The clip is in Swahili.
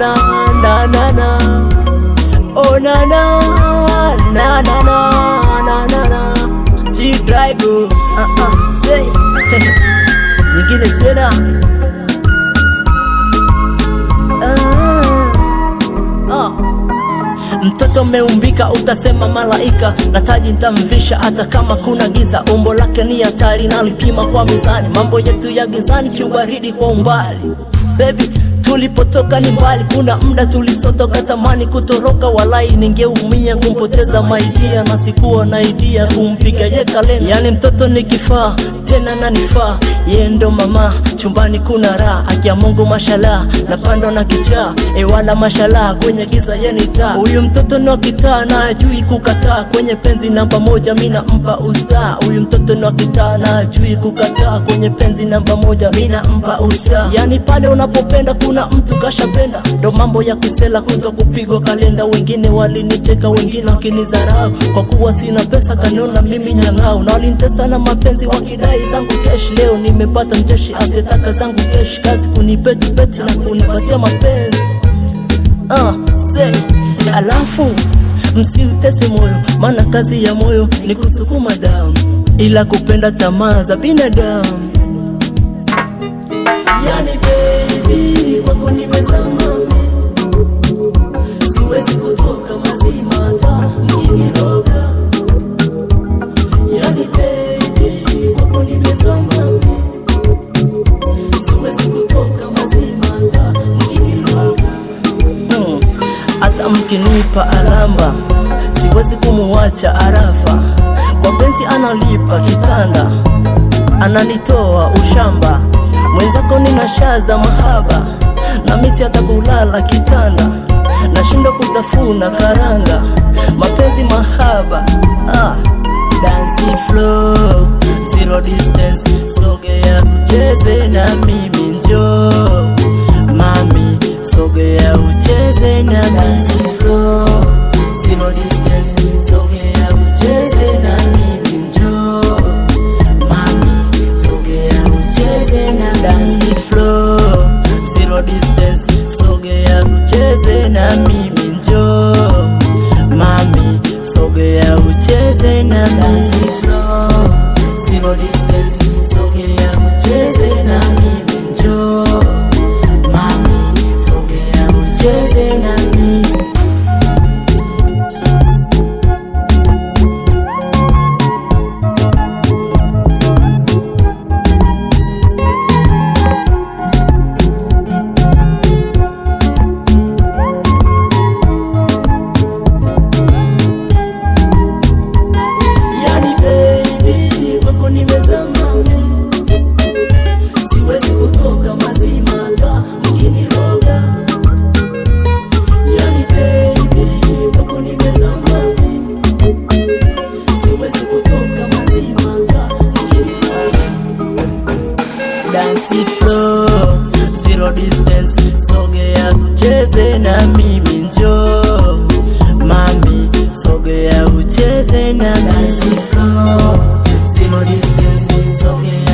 na na na na, oh na na na na na na na, G-Drago, say nyingine tena. Mtoto meumbika utasema malaika, na taji nitamvisha hata kama kuna giza. Umbo lake ni hatari, nalipima kwa mizani. Mambo yetu ya gizani, kiubaridi kwa umbali. Baby, tulipotoka ni mbali, kuna muda tulisotoka, tamani kutoroka. Walai ningeumia kumpoteza maidia, na sikuwa na idea kumpiga ye kalenda. Yani mtoto ni kifaa, tena nanifaa, ye ndo mama, chumbani kuna raha. Akia Mungu mashallah, napandwa na kichaa, wala mashallah, kwenye giza ye ni taa. Huyu mtoto no kitaa, na ajui kukataa, kwenye penzi namba moja mina mpa usta. Huyu mtoto no kitaa, na ajui kukataa, kwenye penzi namba moja mina mpa usta. Yani pale unapopenda kuna mtu kashapenda, ndo mambo ya kisela kuto kupigwa kalenda. Wengine walinicheka, wengine wakinizarau, kwa kuwa sina pesa kaniona mimi nyang'au. Na walinitesa na mapenzi wakidai zangu kesh. Leo nimepata mcheshi asetaka zangu kesh, kazi kunipeti peti na kunipatia mapenzi. Say, alafu msiutese moyo, maana kazi ya moyo ni kusukuma damu, ila kupenda tamaa za binadamu. Yani baby, wako nimezama, siwezi kutoka mazima hata mkiniroga. Yani baby, wako nimezama, siwezi kutoka mazima hata mkiniroga. Hata mkinipa alamba, siwezi kumuacha arafa. Kwa penzi analipa kitanda, analitoa ushamba. Mwenzako nina shaza mahaba, na misi hata kulala kitanda, nashinda kutafuna karanga. Mapenzi mahaba, dancing flow, zero distance. Sogea ucheze na mimi, njoo mami, sogea ucheze na mimi. Dancing flow, zero distance. Sogea ucheze na mimi, njoo mami, sogea ucheze na mimi. Dancing flow, zero distance. Sogea ucheze na mimi, njoo mami, sogea ucheze na mimi. Dancing flow, zero distance. Sogea ucheze na mimi, njoo mami, sogea ucheze na mimi. Siwezi kutoka mazima hata mkiniroga. Yani baby, wako nimezama, siwezi kutoka mazima hata mkiniroga. Dancing flow, zero distance. Sogea ucheze na mimi, njoo mami, sogea ucheze na mimi. Dancing flow, zero distance. Sogea